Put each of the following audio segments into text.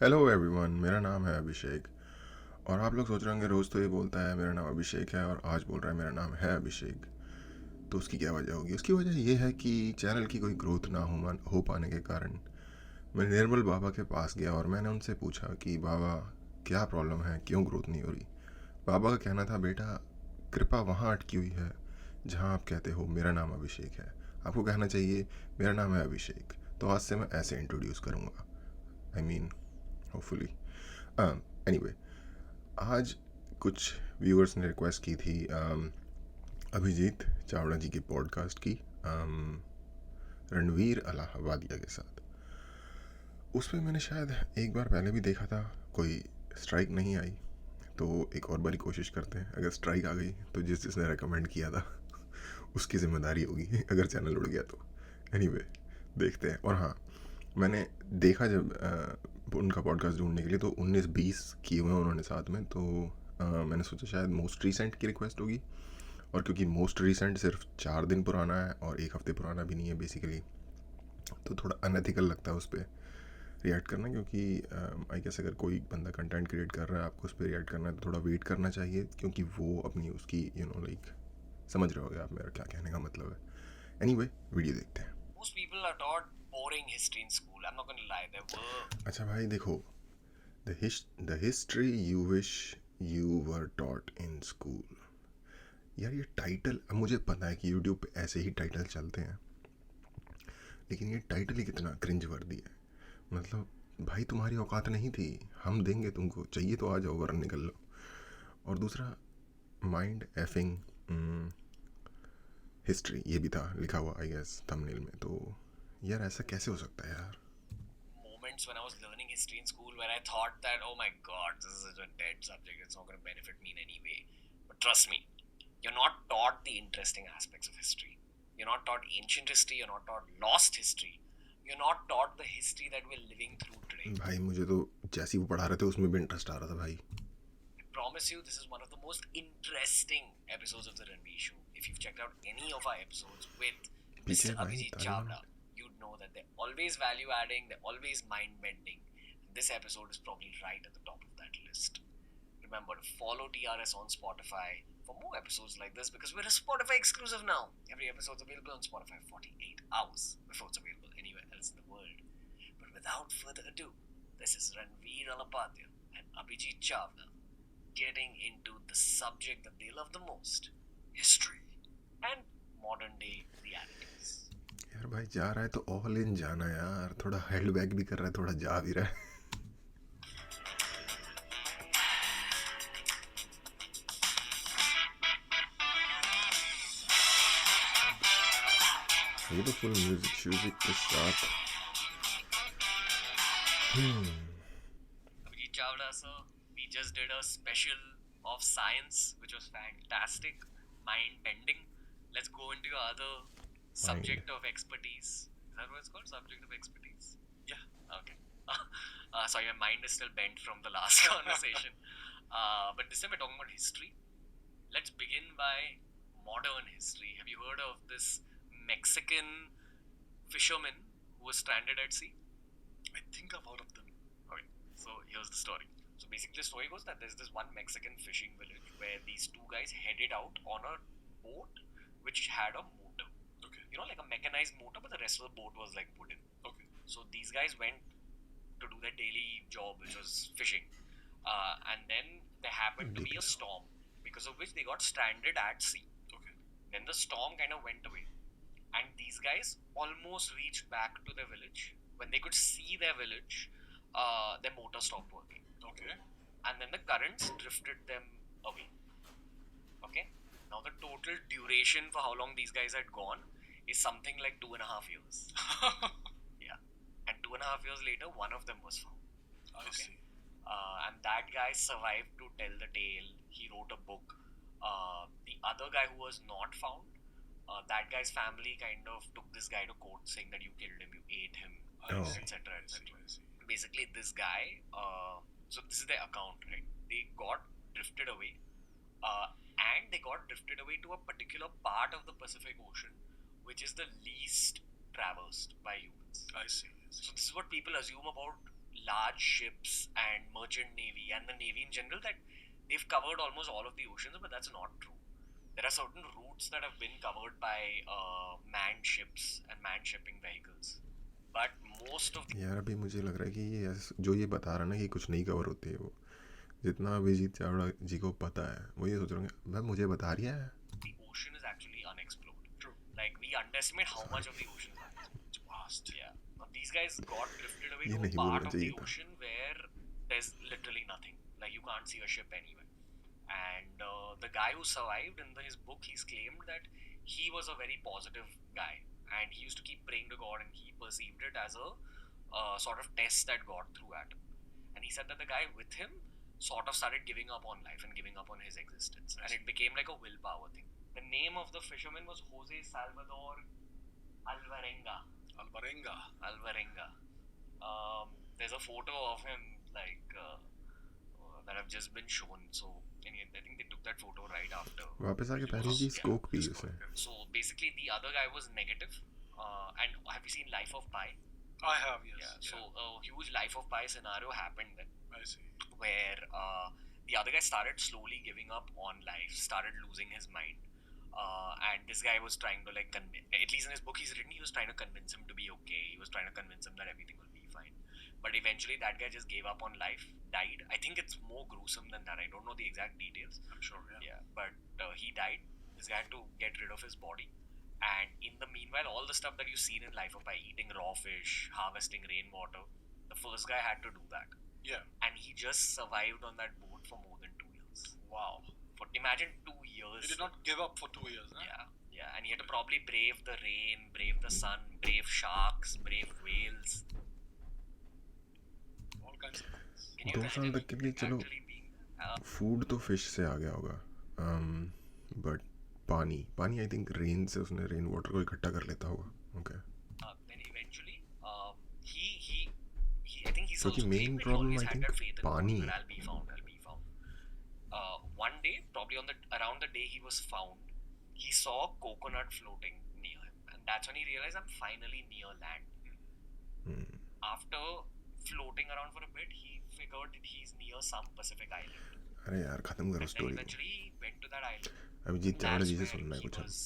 Hello everyone, मेरा नाम है अभिषेक। और आप लोग सोच रहे होंगे रोज़ तो ये बोलता है मेरा नाम अभिषेक है और आज बोल रहा है मेरा नाम है अभिषेक। तो उसकी क्या वजह होगी? उसकी वजह ये है कि चैनल की कोई ग्रोथ ना हो पाने के कारण मैं निर्मल बाबा के पास गया और मैंने उनसे पूछा कि बाबा, क्या प्रॉब्लम है, क्यों ग्रोथ नहीं हो रही? बाबा का कहना था, बेटा, कृपा वहाँ अटकी हुई है जहाँ आप कहते हो मेरा नाम अभिषेक है। आपको कहना चाहिए मेरा नाम है अभिषेक। तो आज से मैं ऐसे इंट्रोड्यूस करूँगा। I mean, hopefully. एनीवे, आज कुछ व्यूअर्स ने रिक्वेस्ट की थी अभिजीत चावड़ा जी की पॉडकास्ट की, रणवीर अलाहाबादिया के साथ। उस पर मैंने शायद एक बार पहले भी देखा था, कोई स्ट्राइक नहीं आई। तो एक और बारी कोशिश करते हैं। अगर स्ट्राइक आ गई तो जिसने रेकमेंड किया था उसकी ज़िम्मेदारी होगी अगर चैनल उड़ गया तो। एनीवे, देखते हैं। और हाँ, मैंने देखा जब उनका पॉडकास्ट ढूंढने के लिए तो 19-20 किए हुए हैं उन्होंने साथ में। तो मैंने सोचा शायद मोस्ट रिसेंट की रिक्वेस्ट होगी। और क्योंकि मोस्ट रिसेंट सिर्फ 4 दिन पुराना है और 1 हफ्ते पुराना भी नहीं है बेसिकली, तो थोड़ा अनएथिकल लगता है उस पर रिएक्ट करना। क्योंकि आई गेस अगर कोई बंदा कंटेंट क्रिएट कर रहा है, आपको उस पर रिएक्ट करना है तो थोड़ा वेट करना चाहिए, क्योंकि वो अपनी उसकी लाइक, समझ रहे होगे आप मेरा क्या कहने का मतलब है। एनीवे, वीडियो देखते हैं। Most people are taught boring history in school. I'm not going to lie. There were. अच्छा भाई देखो, the history you wish you were taught in school. यार ये टाइटल, अब मुझे पता है कि यूट्यूब पे ऐसे ही टाइटल चलते हैं, लेकिन ये टाइटल ही कितना क्रिंज वर्दी है। मतलब भाई, तुम्हारी औकात नहीं थी, हम देंगे तुमको, चाहिए तो आ जाओ वरना निकल लो। और दूसरा, माइंड एफिंग हिस्ट्री, ये भी था लिखा हुआ आई गेस थंबनेल में। तो यार ऐसा कैसे हो सकता है यार? Moments when I was learning history in school where I thought that, oh my god, this is such a dead subject, it's not going to benefit me in any way. But trust me, you're not taught the interesting aspects of history. You're not taught ancient history, you're not taught lost history. You're not taught the history that we're living through today. भाई मुझे तो जैसी वो पढ़ा रहे थे उसमें भी इंटरेस्ट आ रहा था भाई। I promise you, this is one of the most interesting episodes of the Ranveer Show. If you've checked out any of our episodes with पीछे Mr. भाई Abhijit Taliban. Chavda, you'd know that they're always value adding, they're always mind bending. This episode is probably right at the top of that list. Remember to follow TRS on Spotify for more episodes like this, because we're a Spotify exclusive now. Every episode's available on Spotify 48 hours before it's available anywhere else in the world. But without further ado, this is Ranveer Allahbadia and Abhijit Chavda getting into the subject that they love the most: history and modern day realities. यार भाई जा रहा है तो all in जाना यार, थोड़ा held back भी कर रहा है, थोड़ा जा भी रहा है। ये तो फुल म्यूजिक के साथ। Abhijit Chavda, sir, we just did a special of science, which was fantastic, mind bending. Let's go into your other subject of expertise. Is that what it's called? Subject of expertise? Yeah. Okay. Sorry, my mind is still bent from the last conversation. But this time we're talking about history. Let's begin by modern history. Have you heard of this Mexican fisherman who was stranded at sea? I think I've heard of them. Okay, so here's the story. So basically, the story goes that there's this one Mexican fishing village where these two guys headed out on a boat which had a motor. Okay. You know, like a mechanized motor, but the rest of the boat was like wooden. Okay. So these guys went to do their daily job, which was fishing. And then there happened to be a storm, because of which they got stranded at sea. Okay. Then the storm kind of went away, and these guys almost reached back to their village. When they could see their village, their motor stopped working. Okay. And then the currents drifted them away. Okay. Now the total duration for how long these guys had gone is something like 2.5 years. Yeah. And 2.5 years later, one of them was found. I see. And that guy survived to tell the tale. He wrote a book. The other guy who was not found, that guy's family kind of took this guy to court, saying that you killed him, you ate him, etc. Basically, this guy, so this is their account, right? They got drifted away, and they got drifted away to a particular part of the Pacific Ocean, which is the least traversed by humans. I see. So this is what people assume about large ships and merchant navy and the navy in general that they've covered almost all of the oceans, but that's not true. There are certain routes that have been covered by manned ships and manned shipping vehicles, but most of the यार अभी मुझे लग रहा है कि ये जो ये बता रहा है ना कि कुछ नहीं कवर होती है, वो जितना अभिजीत चावड़ा जी को पता है वो ये सोच रहे होंगे मैं मुझे बता रही है. ocean is actually unexplored. True. Like we underestimate how much of the ocean is unexplored. It's vast. Yeah. But these guys got drifted away ये to a नहीं part बोलना of the चाहिए था. ocean where there's literally nothing. Like you can't see a ship anywhere. And the guy who survived in his book, he's claimed that he was a very positive guy, and he used to keep praying to God, and he perceived it as a sort of test that God threw at him. And he said that the guy with him sort of started giving up on life and giving up on his existence, and it became like a willpower thing. The name of the fisherman was Jose Salvador Alvarenga. Alvarenga. There's a photo of him that have just been shown. So I think they took that photo right after. वापस आके पहली चीज Coke P उसे. So basically, the other guy was negative. And have you seen Life of Pi? I have, yes. Yeah. So a huge Life of Pi scenario happened then. I see. Where the other guy started slowly giving up on life, started losing his mind. And this guy was trying to at least in his book he's written, he was trying to convince him to be okay. He was trying to convince him that everything will be fine. But eventually that guy just gave up on life, died. I think it's more gruesome than that. I don't know the exact details. I'm sure, yeah. But he died. This guy had to get rid of his body. And in the meanwhile, all the stuff that you've seen in Life of Pi, eating raw fish, harvesting rainwater, the first guy had to do that. Yeah. And he just survived on that boat for more than 2 years. Wow. Imagine 2 years. He did not give up for 2 years, huh? Yeah. And he had to probably brave the rain, brave the sun, brave sharks, brave whales. All kinds of things. Can you 2 साल तक के लिए चलो actually being food तो fish से आ गया होगा, but पानी आई थिंक रेन से उसने रेन वाटर को इकट्ठा कर लेता होगा. Okay. then eventually he I think he's क्योंकि also main claimed that he problem always I had think that faith in God पानी that है. I'll be found. One day, probably around the day he was found, he saw coconut floating near him, and that's when he realized I'm finally near land. After floating around for a bit, he figured that he's near some Pacific island. अरे यार खत्म करो And then story. eventually he went to that island. Abhijit Chavda That's ji से where सुनना है he कुछ. was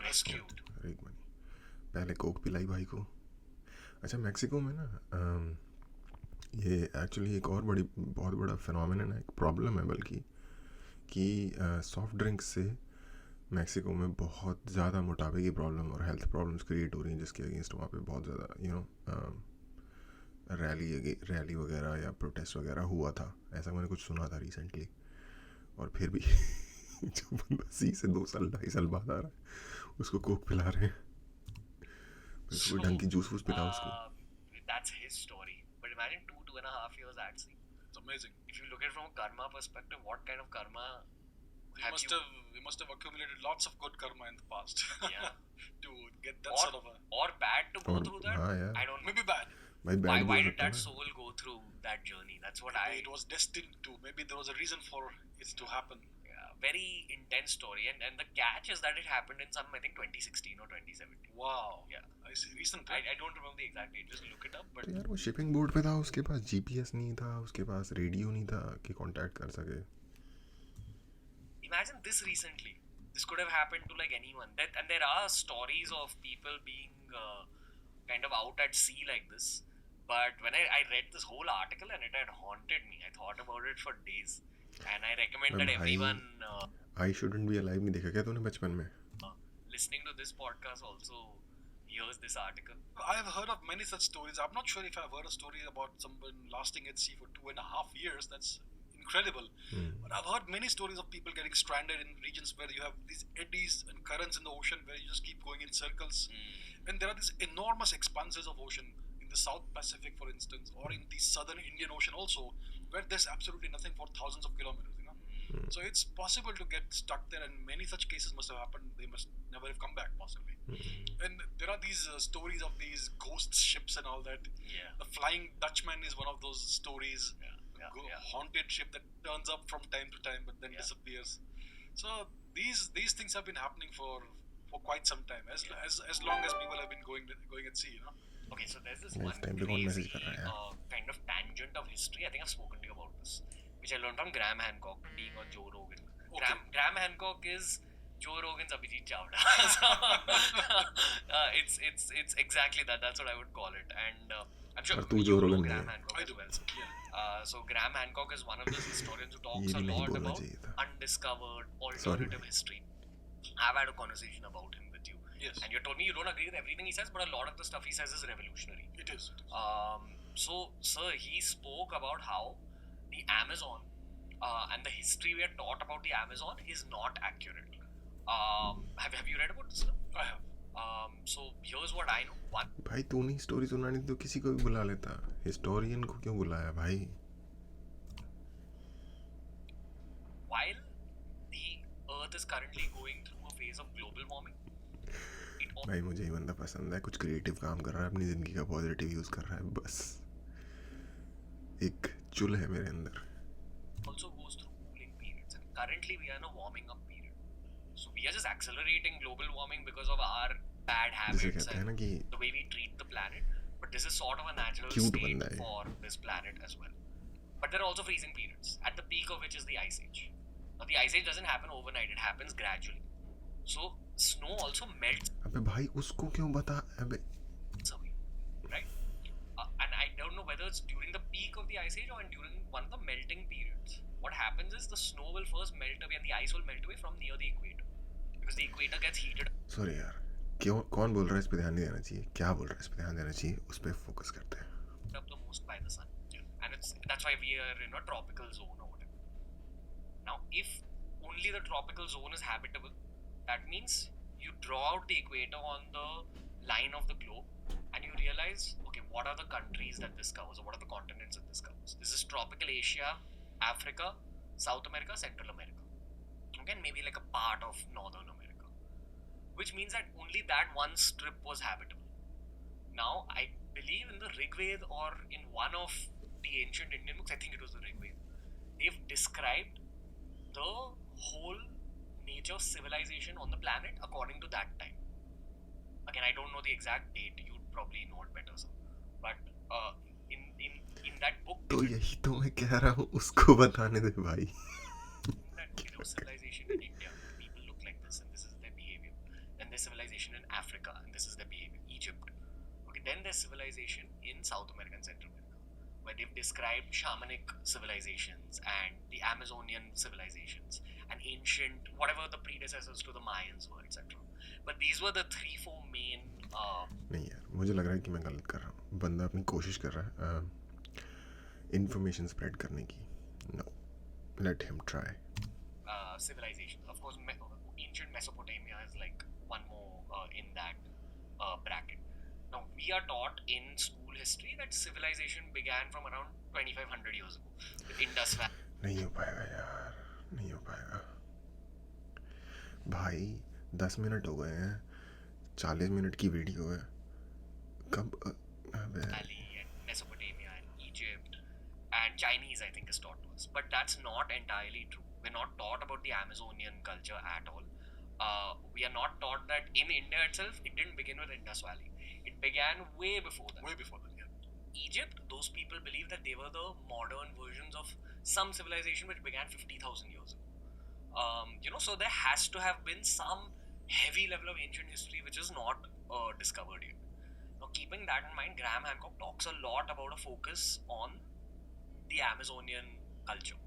rescued. अरे एक मिनट, पहले कोक पिलाई भाई को. अच्छा, मैक्सिको में ना ये एक्चुअली एक और बहुत बड़ा फिनोमेनन है, एक प्रॉब्लम है बल्कि, कि सॉफ्ट ड्रिंक्स से मैक्सिको में बहुत ज़्यादा मोटापे की प्रॉब्लम और हेल्थ प्रॉब्लम्स क्रिएट हो रही हैं, जिसके अगेंस्ट वहाँ पे बहुत ज़्यादा रैली वगैरह या प्रोटेस्ट वगैरह हुआ था. ऐसा मैंने कुछ सुना था रिसेंटली. और फिर भी जो बंदा से 2 साल 2.5 साल बाद आ रहा है उसको कोक पिला रहे हैं. उसको ढंग की जूस वूस पिलाओ उसको. That's his story. But imagine 2.5 years at sea. It's amazing. If you look at it from a karma perspective, what kind of karma He must have accumulated lots of good karma in the past. Yeah. To get that sort of a... Or bad to go through that? हाँ यार. I don't know. Maybe bad. भाई bad Why भी हो did सकता है that ना. soul go through that journey? That's what Maybe it was destined to. Maybe there was a reason for it to happen. Yeah, very intense story. And the catch is that it happened in some, I think, 2016 or 2017. Wow. Yeah. I see. Recent. I don't remember the exact date. Just look it up. But तो यार वो shipping boat पे था, उसके पास GPS नहीं था, उसके पास radio नहीं था कि कांटेक्ट कर सके. imagine this recently. This could have happened to like anyone. And there are stories of people being kind of out at sea like this. But when I read this whole article and it had haunted me, I thought about it for days. And I recommend that everyone I shouldn't be alive नहीं देखा क्या तूने बचपन में? listening to this podcast also hears this article. I've heard of many such stories. I'm not sure if I've heard a story about someone lasting at sea for 2.5 years. That's incredible. But I've heard many stories of people getting stranded in regions where you have these eddies and currents in the ocean where you just keep going in circles. And there are these enormous expanses of ocean in the South Pacific, for instance, or in the Southern Indian Ocean also, where there's absolutely nothing for thousands of kilometers, you know. So it's possible to get stuck there, and many such cases must have happened. They must never have come back, possibly. And there are these stories of these ghost ships and all that. Yeah. The Flying Dutchman is one of those stories. Yeah. Haunted ship that turns up from time to time but then disappears. So these things have been happening for quite some time, as long as people have been going at sea, you know. Okay, so there's this Yeah, one इस time पे कौन crazy message कर रहा है यार? kind of tangent of history. I think I've spoken to you about this, which I learned from Graham Hancock being on Joe Rogan. Okay. Graham Hancock is Joe Rogan's Abhijit Chavda. So, it's exactly that. That's what I would call it. And I'm sure पर तू you Joe know Rogan नहीं Graham है। Hancock I as do. well. Yeah. So Graham Hancock is one of those historians who ये talks a भी नहीं lot बोलना about चाहिए था। undiscovered Sorry, alternative भाई। history. I've had a conversation about him with you. Yes. And you told me you don't agree with everything he says, but a lot of the stuff he says is revolutionary. It is. So, sir, he spoke about how the Amazon and the history we are taught about the Amazon is not accurate. Have you read about this? I have. So here's what I know. One, भाई तूने story सुनानी तो किसी को भी बुला लेता, historian को क्यों बुलाया भाई? while the Earth is currently going through a phase of global warming, it भाई मुझे ये बंदा पसंद है, कुछ क्रिएटिव काम कर रहा है, अपनी ज़िंदगी का पॉजिटिव यूज़ कर रहा है, बस एक चुल है मेरे अंदर। also goes through cooling periods, and currently we are in a warming up period. So we are just accelerating global warming because of our bad जिसे habits कहते हैं and ना कि the way we treat the planet. But this is sort of a natural Cute state banda hai. for this planet as well. But there are also freezing periods, at the peak of which is the ice age. Now the ice age doesn't happen overnight; it happens gradually. So snow also melts अबे भाई उसको क्यों बता? अबे away, right? And I don't know whether it's during the peak of the ice age or during one of the melting periods. What happens is the snow will first melt away and the ice will melt away from near the equator, because the equator gets heated sorry यार, क्यों कौन बोल रहा है इस पे ध्यान नहीं देना चाहिए? क्या बोल रहा है इस पे ध्यान देना चाहिए? उस पे फोकस करते हैं। up the most by the sun. And that's why we are in a tropical zone or whatever. Now, if only the tropical zone is habitable, that means you draw out the equator on the line of the globe and you realize, okay, what are the countries that this covers, or what are the continents that this covers? This is tropical Asia, Africa, South America, Central America. Okay, and maybe like a part of Northern America, which means that only that one strip was habitable. Now, I believe in the Rig Veda or in one of the ancient Indian books, I think it was the Rig Veda, they've described the whole nature of civilization on the planet according to that time. Again, I don't know the exact date. You'd probably know it better, sir. But in that book, तो यही तो मैं कह रहा हूँ, उसको बताने दे भाई। that there was civilization in India, people look like this, and this is their behavior. Then there's civilization in Africa, and this is their behavior. Egypt. Okay, then there's civilization in South America and Central America, where they've described shamanic civilizations and the Amazonian civilizations and ancient, whatever the predecessors to the Mayans were, etc. But these were the 3-4 main. नहीं यार, मुझे लग रहा है कि मैं गलत कर रहा हूँ। बंदा अपनी कोशिश कर रहा है इंफॉर्मेशन स्प्रेड करने की। No, let him try. Civilizations. Of course, ancient Mesopotamia is like one more in that bracket. Now, we are taught in school history that civilization began from around 2500 years ago with Indus Valley. नहीं हो पाएगा यार, नहीं हो पाएगा भाई। 10 minute हो गए हैं, 40 मिनट की वीडियो है। कब अबे And Mesopotamia and Egypt and Chinese, I think, is taught to us. But that's not entirely true. We're not taught about the Amazonian culture at all. We are not taught that in India itself, it didn't begin with Indus Valley. It began way before that. Way before that, yeah. Egypt, those people believe that they were the modern versions of some civilization which began 50,000 years ago. So there has to have been some heavy level of ancient history which is not discovered yet. Now, keeping that in mind, Graham Hancock talks a lot about a focus on the Amazonian culture.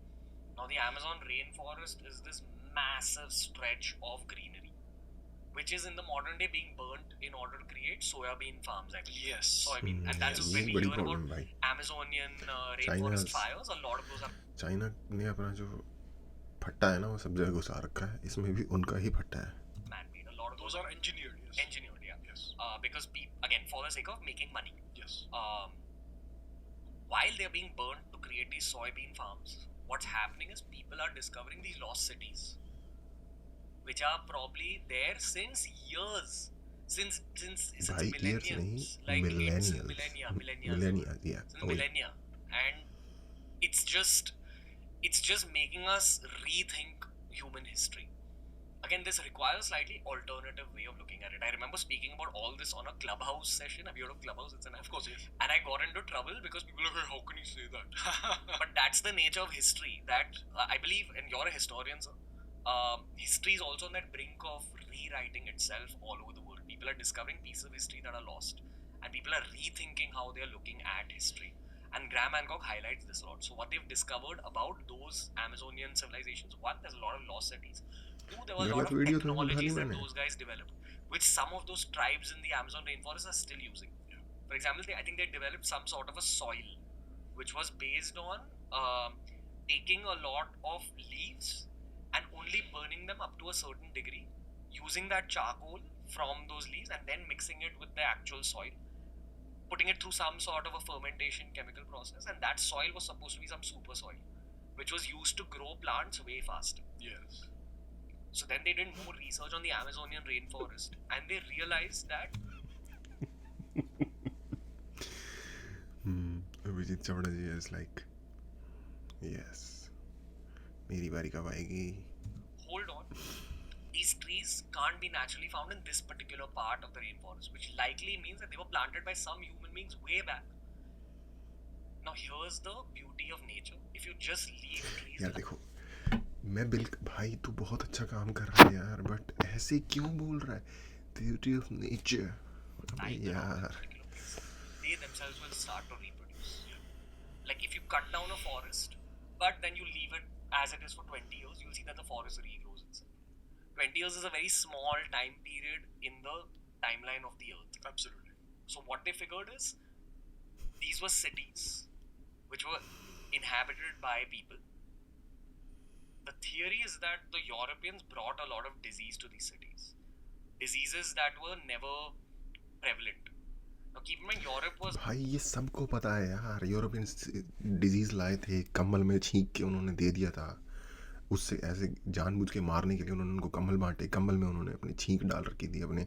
Now, the Amazon rainforest is this massive stretch of greenery, which is in the modern day being burnt in order to create soybean farms, actually. Yes. Soybean. And that's ये when we बड़ी hear problem about भाई। Amazonian rainforest China's- fires, a lot of those are China ने अपना जो फट्टा है ना वो सब जगह घुसा रखा है, इसमें भी उनका ही फट्टा है। man-made. A lot of Those are engineered, yes. engineered, yeah. Yes. Because again, for the sake of making money. Yes. While they're being burnt to create these soybean farms, what's happening is people are discovering these lost cities, which are probably there since years, since भाई years नहीं, millenniums, like millennials, it's millennia, millennia, yeah, since millennia, and it's just making us rethink human history. Again, this requires slightly alternative way of looking at it. I remember speaking about all this on a Clubhouse session. Have you heard of Clubhouse? It's an app. Of course, yes. And I got into trouble because people are like, how can you say that? But that's the nature of history. That I believe, and you're a historian, sir. History is also on that brink of rewriting itself all over the world. People are discovering pieces of history that are lost, and people are rethinking how they are looking at history. And Graham Hancock highlights this a lot. So what they've discovered about those Amazonian civilizations, one, there's a lot of lost cities. Two, there were a lot of video तो technologies that मैंने those guys developed, which some of those tribes in the Amazon rainforest are still using. For example, I think they developed some sort of a soil, which was based on taking a lot of leaves and only burning them up to a certain degree, using that charcoal from those leaves and then mixing it with the actual soil, putting it through some sort of a fermentation chemical process, and that soil was supposed to be some super soil, which was used to grow plants way faster. Yes. So then they did more research on the Amazonian rainforest, and they realized that Abhijit Chavda ji is like, yes, मेरी बारी कब आएगी? hold on, these trees can't be naturally found in this particular part of the rainforest, which likely means that they were planted by some human beings way back. Now here's the beauty of nature. If you just leave trees यार देखो, मैं भाई तू बहुत अच्छा काम कर रहा है यार, बट ऐसे क्यों बोल रहा है? Beauty of nature. यार they themselves will start to reproduce. Like if you cut down a forest, but then you leave it as it is for 20 years, you'll see that the forest regrows itself. 20 years is a very small time period in the timeline of the earth. Absolutely. So what they figured is, these were cities which were inhabited by people. The theory is that the Europeans brought a lot of disease to these cities. Diseases that were never prevalent. Now keep in mind, Europe was... भाई ये सबको पता है यार, European disease लाए थे, कम्बल में छींक के उन्होंने दे दिया था. उससे ऐसे जानबूझ के मारने के लिए उन्होंने उनको कम्बल बांटे. कम्बल में उन्होंने अपनी छींक डाल रखी थी, अपने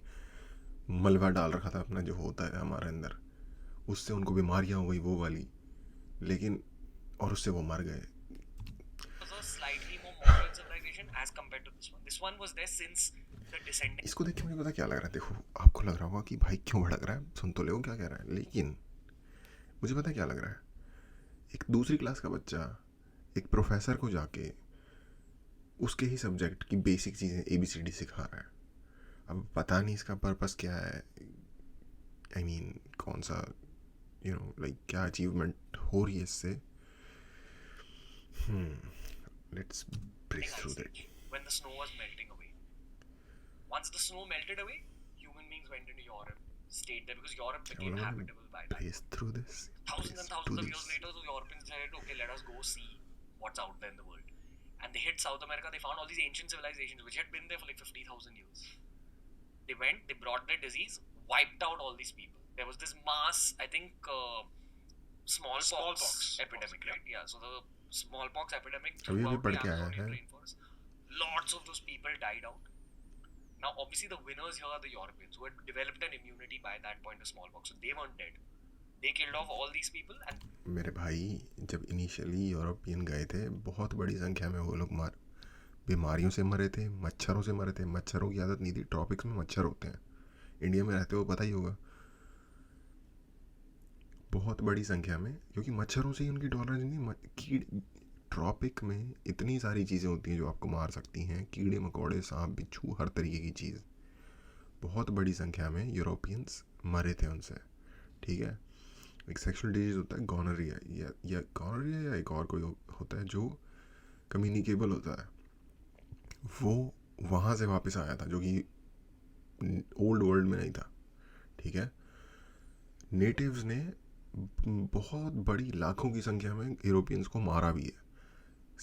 मलबा डाल रखा था अपना, जो होता है हमारे अंदर. उससे उनको बीमारियां हो गई वो वाली, लेकिन और उससे वो मर गए. slightly more modern civilization as compared to this one. This one was there since the descending. इसको देख के मुझे पता क्या लग रहा है. देखो, आपको लग रहा होगा कि भाई क्यों भड़क रहा है, सुन तो ले क्या कह रहा है, लेकिन मुझे पता क्या लग रहा है. एक दूसरी क्लास का बच्चा एक प्रोफेसर को जाके उसके ही सब्जेक्ट की बेसिक चीज़ें ABCD सिखा रहा है. अब पता नहीं इसका पर्पस क्या है. आई मीन कौन सा लाइक क्या अचीवमेंट हो रही है इससे. Let's break through that. When the snow was melting away. Once the snow melted away, human beings went into Europe, stayed there because Europe became habitable by that. Brace through this. Thousands and thousands of years later, the Europeans decided, okay, let us go see what's out there in the world. And they hit South America. They found all these ancient civilizations which had been there for like 50,000 years. They went, they brought their disease, wiped out all these people. There was this mass, I think, smallpox epidemic, right? Yeah, so the smallpox epidemic throughout the Amazonian rainforest. Lots of those people died out. Now, obviously, the winners here are the Europeans who had developed an immunity by that point to smallpox, so they weren't dead. They killed off all these people and... मेरे भाई जब initially European गए थे, बहुत बड़ी संख्या में वो लोग बीमारियों से मरे थे, मच्छरों से मरे थे. मच्छरों की आदत नहीं थी, ट्रॉपिक्स में मच्छर होते हैं, इंडिया में रहते हो पता ही होगा. बहुत बड़ी संख्या में, क्योंकि मच्छरों से ही उनकी टॉलरेंस नहीं. ट्रॉपिक में इतनी सारी चीज़ें होती हैं जो आपको मार सकती हैं, कीड़े मकोड़े, सांप बिच्छू, हर तरीके की चीज़. बहुत बड़ी संख्या में यूरोपियंस मरे थे उनसे. ठीक है. एक सेक्सुअल डिजीज होता है गॉनरिया, या गॉनरिया या एक और कोई होता है जो कम्युनिकेबल होता है. वो वहाँ से वापस आया था, जो कि ओल्ड वर्ल्ड में नहीं था. ठीक है. नेटिव्स ने बहुत बड़ी लाखों की संख्या में यूरोपियंस को मारा भी है.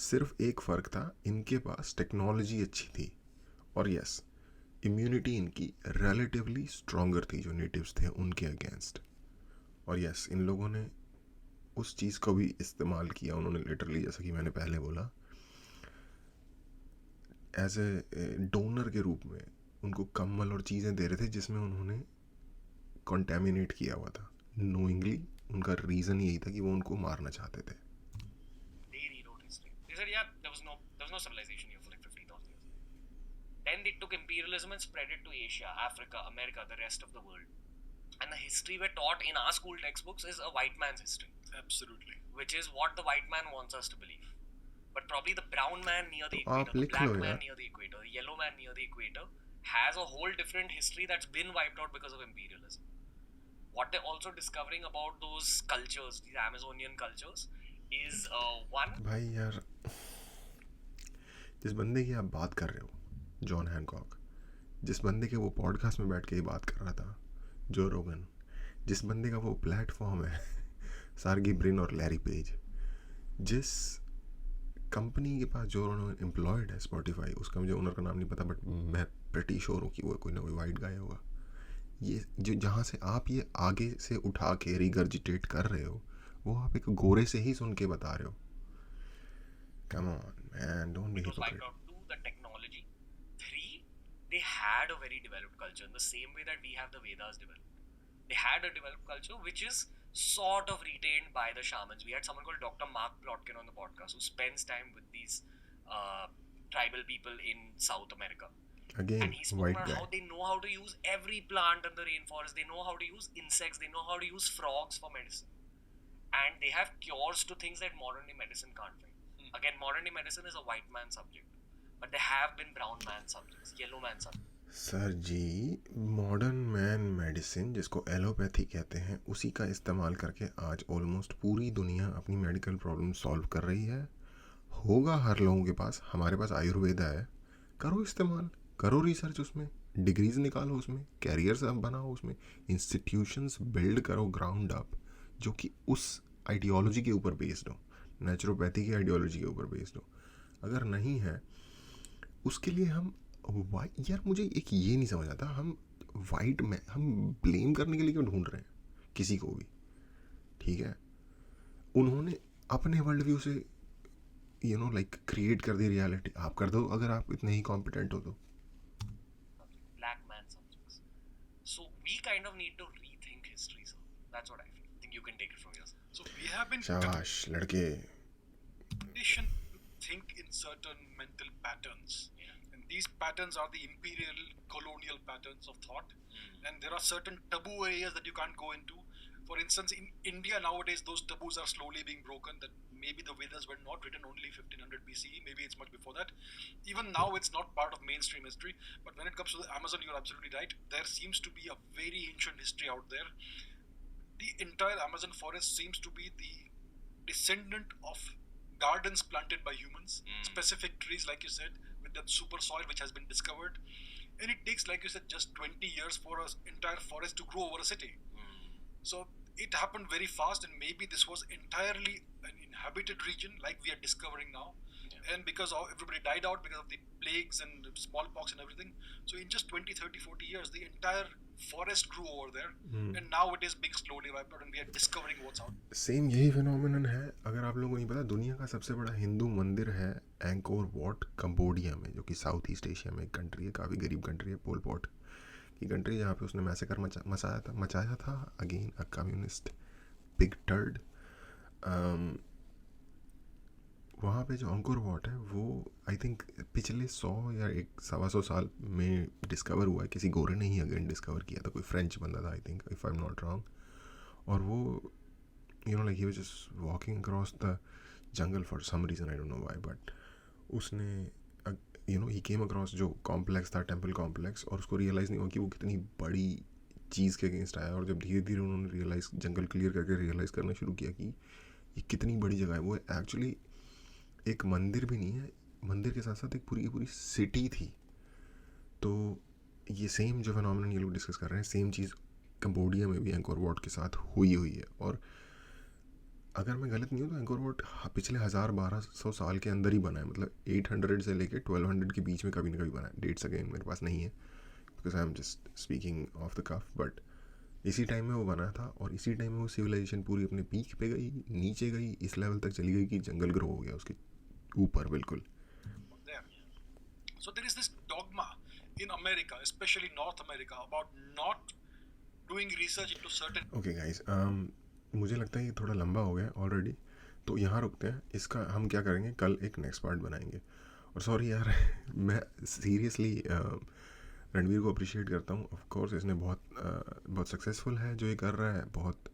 सिर्फ एक फ़र्क था, इनके पास टेक्नोलॉजी अच्छी थी, और यस, इम्यूनिटी इनकी रिलेटिवली स्ट्रॉन्गर थी जो नेटिव्स थे उनके अगेंस्ट. और यस, इन लोगों ने उस चीज़ को भी इस्तेमाल किया. उन्होंने लिटरली, जैसा कि मैंने पहले बोला, एज ए डोनर के रूप में उनको कम्बल और चीज़ें दे रहे थे जिसमें उन्होंने कंटेमिनेट किया हुआ था. नोइंगली उनका रीज़न यही था कि वो उनको मारना चाहते थे. They rewrote history. They said, yeah, there was no civilization here for like 50,000 years. Then they took imperialism and spread it to Asia, Africa, America, the rest of the world. And the history we're taught in our school textbooks is a white man's history, Absolutely. which is what the white man wants us to believe. But probably the brown man near the तो equator, आप the लिख black लो man यार. near the equator, the yellow man near the equator has a whole different history that's been wiped out because of imperialism. What they're also discovering about those cultures, these Amazonian cultures, is one. भाई यार, जिस बंदे की आप बात कर रहे हो, जॉन हैनकॉक, जिस बंदे के वो पॉडकास्ट में बैठ के ही बात कर रहा था, जो रोगन, जिस बंदे का वो प्लेटफॉर्म है, सार्गी ब्रिन और लैरी पेज, जिस कंपनी के पास जो उन्होंने एम्प्लॉयड है स्पॉटिफाई, उसका मुझे ओनर का नाम नहीं पता, बट मैं प्रेटी श्योर हूँ कि वो कोई ना कोई वाइट गाय होगा. ये जो जहाँ से आप ये आगे से उठा के रिगर्जिटेट कर रहे हो, वो आप एक गोरे से ही सुन के बता रहे हो. Come on, man, don't be It was wiped hypocrite. out. 2, the technology. 3, they had a very developed culture in the same way that we have the Vedas developed. They had a developed culture which is sort of retained by the shamans. We had someone called Dr. Mark Plotkin on the podcast who spends time with these tribal people in South America. Again, And he spoke white about guy. how they know how to use every plant in the rainforest. They know how to use insects. They know how to use frogs for medicine. And they have cures to things that modern day medicine can't find. Again, modern day medicine is a white man subject. But there have been brown man subjects, yellow man subjects. Sir ji, modern man medicine, जिसको allopathy कहते हैं, उसी का इस्तेमाल करके आज almost पूरी दुनिया अपनी मेडिकल प्रॉब्लम सॉल्व कर रही है. होगा हर लोगों के पास. हमारे पास आयुर्वेदा है, करो इस्तेमाल, करो रिसर्च उसमें, डिग्रीज निकालो उसमें, कैरियर्स अब बनाओ उसमें, इंस्टीट्यूशंस बिल्ड करो ग्राउंड अप, जो कि उस आइडियोलॉजी के ऊपर बेस्ड हो, नेचुरोपैथी की आइडियोलॉजी के ऊपर बेस्ड हो. अगर नहीं है, उसके लिए हम यार, मुझे एक ये नहीं समझ आता, हम वाइट में हम ब्लेम करने के लिए क्यों ढूंढ रहे हैं किसी को भी. ठीक है, उन्होंने अपने वर्ल्ड व्यू से लाइक क्रिएट कर दी रियलिटी. आप कर दो अगर आप इतने ही कॉम्पिटेंट हो तो. Black man subjects. So we kind of need to rethink history, sir. That's what I feel. I think you can take it from here, sir. So we have been शाबाश लड़के. conditioned to think in certain mental patterns. And these patterns are the imperial colonial patterns of thought. And there are certain taboo areas that you can't go into. For instance, in India nowadays, those taboos are slowly being broken. That maybe the Vedas were not written only 1500 BCE. Maybe it's much before that. Even now, it's not part of mainstream history. But when it comes to the Amazon, you're absolutely right. There seems to be a very ancient history out there. The entire Amazon forest seems to be the descendant of gardens planted by humans, specific trees, like you said, with that super soil which has been discovered. And it takes, like you said, just 20 years for an entire forest to grow over a city. So it happened very fast, and maybe this was entirely an inhabited region like we are discovering now. And because everybody died out because of the plagues and smallpox and everything, so in just 20, 30, 40 years, the entire forest grew over there. And now it is being slowly wiped out, and we are discovering what's out. Same यही phenomenon है. अगर आप लोगों को नहीं पता, दुनिया का सबसे बड़ा हिंदू मंदिर है एंकोर वॉट, कंबोडिया में, जो कि साउथ ईस्ट एशिया में एक कंट्री है, काफ़ी गरीब कंट्री है, पोल पॉट की कंट्री, जहाँ पे उसने मैसेकर मचाया था अगेन अ कम्युनिस्ट बिग टर्ड. वहाँ पे जो अंकुर वॉट है, वो आई थिंक पिछले 100 या 100 साल में डिस्कवर हुआ है. किसी गोरे ने ही अगेन डिस्कवर किया था, कोई फ्रेंच बंदा था I think, if I am not wrong. और वो like he was just walking across the jungle for some reason, I don't know why, but उसने ही केम अक्रॉस जो कॉम्प्लेक्स था, टेम्पल कॉम्प्लेक्स, और उसको रियलाइज़ नहीं हुआ कि वो कितनी बड़ी चीज़ के अगेंस्ट आया. और जब धीरे धीरे उन्होंने रियलाइज़, जंगल क्लियर करके रियलाइज़ करना शुरू किया कि ये कितनी बड़ी जगह है. वो एक्चुअली एक मंदिर भी नहीं है, मंदिर के साथ साथ एक पूरी की पूरी सिटी थी. तो ये सेम जो फिनोमेनन ये लोग डिस्कस कर रहे हैं, सेम चीज़ कंबोडिया में भी एंकोर वॉट के साथ हुई है. और अगर मैं गलत नहीं हूँ तो एंकोर वॉट पिछले 1200 साल के अंदर ही बना है. मतलब 800 से लेके 1200 के बीच में कभी ना कभी बना है. डेट्स अगेन मेरे पास नहीं है because I am just speaking off the cuff, but इसी टाइम में वो बना था. और इसी टाइम में वो सिविलाइजेशन पूरी अपने पीक पे गई, नीचे गई, इस लेवल तक चली गई कि जंगल ग्रो हो गया उसके ऊपर बिल्कुल. There. So there is this dogma in America, especially North America, about not doing research into certain. Okay guys, मुझे लगता है ये थोड़ा लंबा हो गया ऑलरेडी, तो यहाँ रुकते हैं. इसका हम क्या करेंगे, कल एक नेक्स्ट पार्ट बनाएंगे. और सॉरी यार मैं सीरियसली रणवीर को अप्रिशिएट करता हूँ। ऑफ कोर्स इसने बहुत सक्सेसफुल है जो ये कर रहा है, बहुत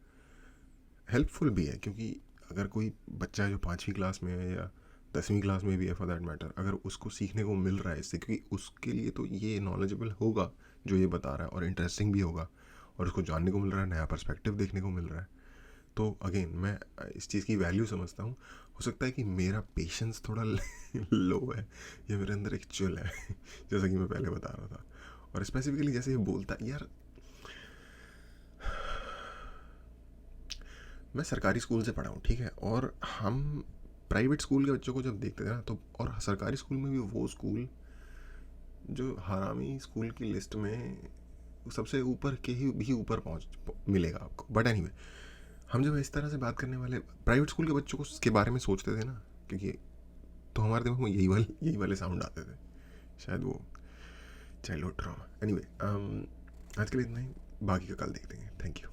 हेल्पफुल भी है, क्योंकि अगर कोई बच्चा जो 5वीं क्लास में है या 10वीं क्लास में भी है फॉर दैट मैटर, अगर उसको सीखने को मिल रहा है इससे, क्योंकि उसके लिए तो ये नॉलेजेबल होगा जो ये बता रहा है, और इंटरेस्टिंग भी होगा, और उसको जानने को मिल रहा है, नया पर्सपेक्टिव देखने को मिल रहा है। तो अगेन मैं इस चीज़ की वैल्यू समझता हूँ। हो सकता है कि मेरा पेशेंस थोड़ा लो है, या मेरे अंदर एक चुल है जैसा कि मैं पहले बता रहा था। और स्पेसिफिकली जैसे ये बोलता है यार, मैं सरकारी स्कूल से पढ़ा हूँ, ठीक है, और हम प्राइवेट स्कूल के बच्चों को जब देखते थे ना, तो और सरकारी स्कूल में भी वो स्कूल जो हरामी स्कूल की लिस्ट में सबसे ऊपर के ही भी ऊपर पहुँच मिलेगा आपको। बट एनीवे, हम जब इस तरह से बात करने वाले प्राइवेट स्कूल के बच्चों को के बारे में सोचते थे ना, क्योंकि तो हमारे दिमाग में यही वाले साउंड आते थे, शायद वो चाइल्डहुड ट्रॉमा। एनीवे, आज के लिए इतना ही, बाकी का कल देखते हैं। Thank you.